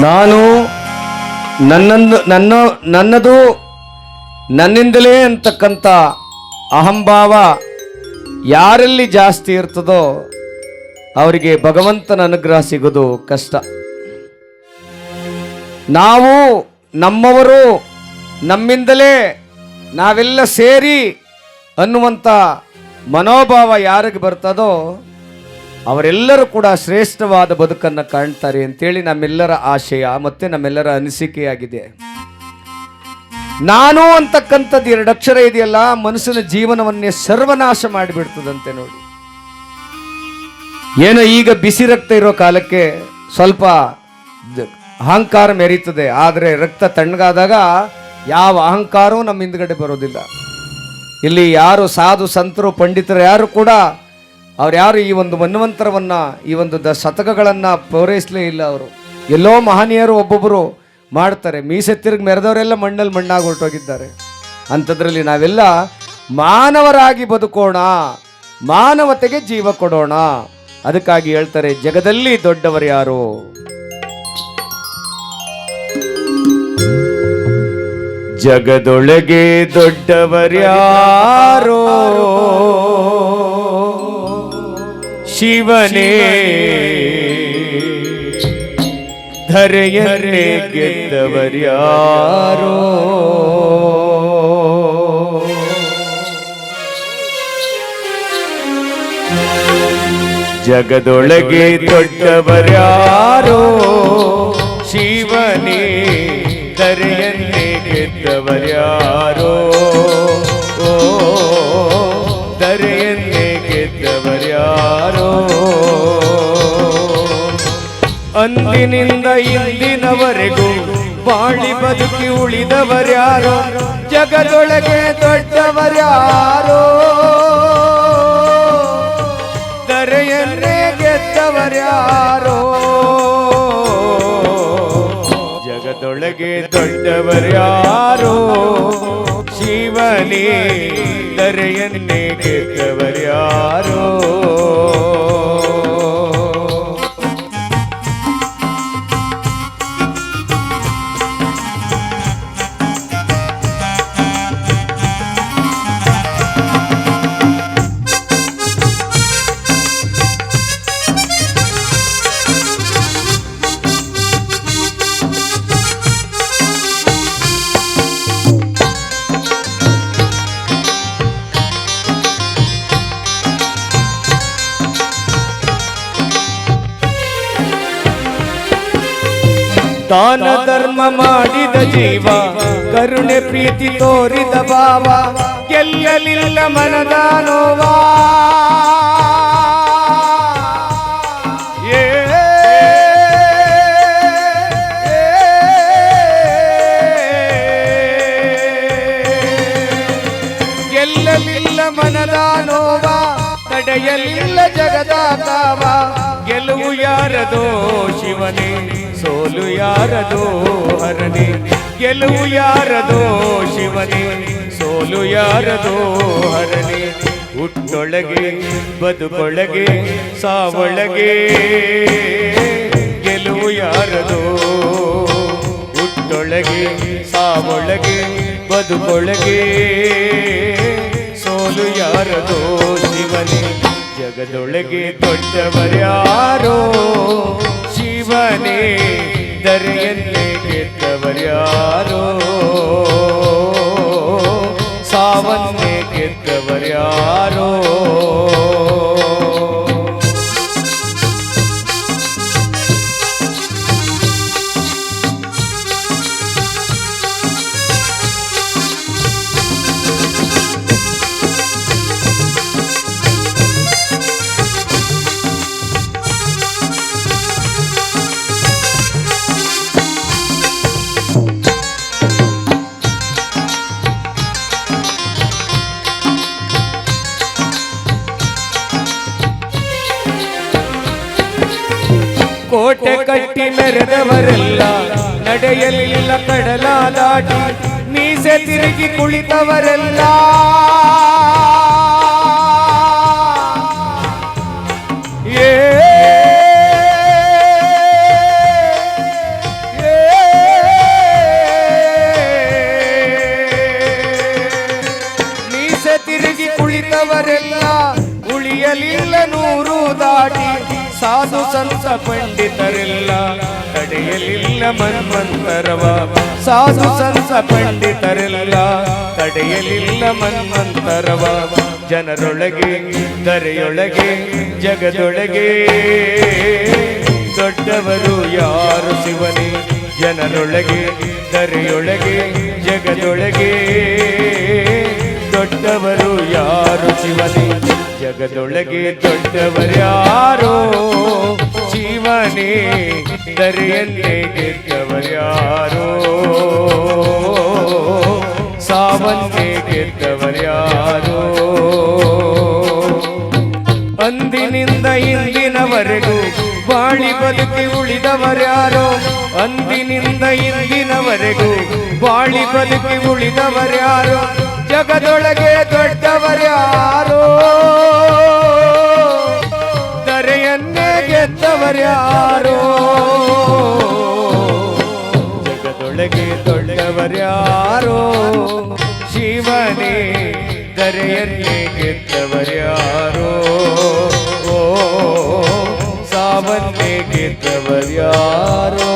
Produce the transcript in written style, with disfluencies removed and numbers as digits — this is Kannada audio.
ನಾನು ನನ್ನದು ನನ್ನಿಂದಲೇ ಅಂತಕ್ಕಂಥ ಅಹಂಭಾವ ಯಾರಲ್ಲಿ ಜಾಸ್ತಿ ಇರ್ತದೋ ಅವರಿಗೆ ಭಗವಂತನ ಅನುಗ್ರಹ ಸಿಗೋದು ಕಷ್ಟ. ನಾವು ನಮ್ಮವರು ನಮ್ಮಿಂದಲೇ ನಾವೆಲ್ಲ ಸೇರಿ ಅನ್ನುವಂಥ ಮನೋಭಾವ ಯಾರಿಗೆ ಬರ್ತದೋ ಅವರೆಲ್ಲರೂ ಕೂಡ ಶ್ರೇಷ್ಠವಾದ ಬದುಕನ್ನು ಕಾಣ್ತಾರೆ ಅಂತೇಳಿ ನಮ್ಮೆಲ್ಲರ ಆಶಯ ಮತ್ತು ನಮ್ಮೆಲ್ಲರ ಅನಿಸಿಕೆಯಾಗಿದೆ. ನಾನು ಅಂತಕ್ಕಂಥದ್ದು 2 ಅಕ್ಷರ ಇದೆಯಲ್ಲ, ಮನುಷ್ಯನ ಜೀವನವನ್ನೇ ಸರ್ವನಾಶ ಮಾಡಿಬಿಡ್ತದಂತೆ ನೋಡಿ. ಏನೋ ಈಗ ಬಿಸಿ ರಕ್ತ ಇರೋ ಕಾಲಕ್ಕೆ ಸ್ವಲ್ಪ ಅಹಂಕಾರ ಮೆರೀತದೆ, ಆದರೆ ರಕ್ತ ತಣ್ಣಗಾದಾಗ ಯಾವ ಅಹಂಕಾರವೂ ನಮ್ಮ ಹಿಂದ್ಗಡೆ ಬರೋದಿಲ್ಲ. ಇಲ್ಲಿ ಯಾರು ಸಾಧು ಸಂತರು ಪಂಡಿತರು ಯಾರು ಕೂಡ ಅವ್ರು ಈ ಒಂದು ಮನ್ವಂತರವನ್ನ ಈ ಒಂದು ಶತಕಗಳನ್ನು ಪೂರೈಸಲೇ ಇಲ್ಲ. ಅವರು ಎಲ್ಲೋ ಮಹನೀಯರು ಒಬ್ಬೊಬ್ಬರು ಮಾಡ್ತಾರೆ, ಮೀಸೆ ತಿರುಗಿ ಮೆರೆದವರೆಲ್ಲ ಮಣ್ಣಲ್ಲಿ ಮಣ್ಣಾಗಿ ಹೊರಟೋಗಿದ್ದಾರೆ. ಅಂಥದ್ರಲ್ಲಿ ನಾವೆಲ್ಲ ಮಾನವರಾಗಿ ಬದುಕೋಣ, ಮಾನವತೆಗೆ ಜೀವ ಕೊಡೋಣ. ಅದಕ್ಕಾಗಿ ಹೇಳ್ತಾರೆ, ಜಗದಲ್ಲಿ ದೊಡ್ಡವರು ಯಾರು? ಜಗದೊಳಗೆ ದೊಡ್ಡವರ್ಯಾರೋ ಶಿವನೇ, ಧರೆಯನ್ನೇ ಗೆದ್ದವರ್ಯಾರೋ. ಜಗದೊಳಗೆ ದೊಡ್ಡವರ್ಯಾರೋ ಶಿವನೇ, ಧರೆಯನ್ನೇ ಗೆದ್ದವರ್ಯಾರೋ. ಧರೆಯನ್ನೇ ಗೆದ್ದವರ್ಯಾರೋ. ಅಂದಿನಿಂದ ಇಂದಿನವರೆಗೂ ಬಾಳಿ ಬದುಕಿ ಉಳಿದವರ್ಯಾರೋ. ಜಗದೊಳಗೆ ದೊಡ್ಡವರ್ಯಾರೋ, ಧರೆಯನ್ನೇ ಗೆದ್ದವರ್ಯಾರೋ. ಜಗದೊಳಗೆ ದೊಡ್ಡವರ್ಯಾರೋ ಶಿವನೇ, ಧರೆಯನ್ನೇ ಗೆದ್ದವರ್ಯಾರೋ. ದಾನ ಧರ್ಮ ಮಾಡಿದ ಜೀವ, ಕರುಣೆ ಪ್ರೀತಿ ತೋರಿದ ಭಾವ, ಗೆಲ್ಲಲಿಲ್ಲ ಮನದ ನೋವಾ. ಗೆಲ್ಲಲಿಲ್ಲ ಮನದ ನೋವಾ, ತಡೆಯಲಿಲ್ಲ ಜಗದ ಕಾವ. ಗೆಲುವು ಯಾರದೋ ಶಿವನೇ, ಸೋಲು ಯಾರದೋ ಹರನೇ. ಗೆಲುವು ಯಾರದೋ ಶಿವನೇ, ಸೋಲು ಯಾರದೋ ಹರನೇ. ಹುಟ್ಟೊಳಗೆ ಬದುಕೊಳಗೆ ಸಾವೊಳಗೆ, ಗೆಲುವು ಯಾರದೋ. ಹುಟ್ಟೊಳಗೆ ಸಾವೊಳಗೆ ಬದುಕೊಳಗೆ, ಸೋಲು ಯಾರದೋ ಶಿವನೇ. ಜಗದೊಳಗೆ ದೊಡ್ಡವರ್ಯಾರೋ ಶಿವನೇ, ಧರೆಯನ್ನೇ ಗೆದ್ದವರ್ಯಾರೋ. ಸಾವನ್ನೇ ಗೆದ್ದವರ್ಯಾರೋ. ಕೋಟೆ ಕಟ್ಟಿ ಮೆರೆದವರೆಲ್ಲ ನಡೆಯಲಿಲ್ಲ ಕಡಲ ದಾಟಿ, ಮೀಸೆ ತಿರುಗಿ ಕುಳಿತವರೆಲ್ಲ ಇವರೆಲ್ಲ ಉಳಿಯಲಿಲ್ಲ ನೂರು ದಾಟಿ ಸಾಧು ಸಂತ ಪಂಡಿತರೆಲ್ಲ ತಡೆಯಲಿಲ್ಲ ಮನ್ವಂತರವ ಸಾಧು ಸಂತ ಪಂಡಿತರೆಲ್ಲ ತಡೆಯಲಿಲ್ಲ ಮನ್ವಂತರವ ಜನರೊಳಗೆ ದರೆಯೊಳಗೆ ಜಗದೊಳಗೆ ದೊಡ್ಡವರು ಯಾರು ಶಿವನೇ ಜನರೊಳಗೆ ದರೆಯೊಳಗೆ ಜಗದೊಳಗೆ ದೊಡ್ಡವರು ಯಾರು ಶಿವನೇ ಜಗದೊಳಗೆ ದೊಡ್ಡವರ್ಯಾರೋ ಶಿವನೇ ದರೆಯನ್ನೇ ಗೆದ್ದವರ್ಯಾರೋ ಸಾವನ್ನೇ ಗೆದ್ದವರ್ಯಾರೋ ಅಂದಿನಿಂದ ಇಂದಿನವರೆಗೂ ಬಾಳಿ ಬದುಕಿ ಉಳಿದವರ್ಯಾರೋ ಅಂದಿನಿಂದ ಇಂದಿನವರೆಗೂ ಬಾಳಿ ಬದುಕಿ ಉಳಿದವರ್ಯಾರೋ ಜಗದೊಳಗೆ ದೊಡ್ಡವರ್ಯಾರೋ ದರೆಯನ್ನೇ ಗೆದ್ದವರ್ಯಾರೋ ಜಗದೊಳಗೆ ದೊಡ್ಡವರ್ಯಾರೋ ಶಿವನೇ ದರೆಯನ್ನೇ ಗೆದ್ದವರ್ಯಾರೋ ಸಾವನ್ನೇ ಗೆದ್ದವರ್ಯಾರೋ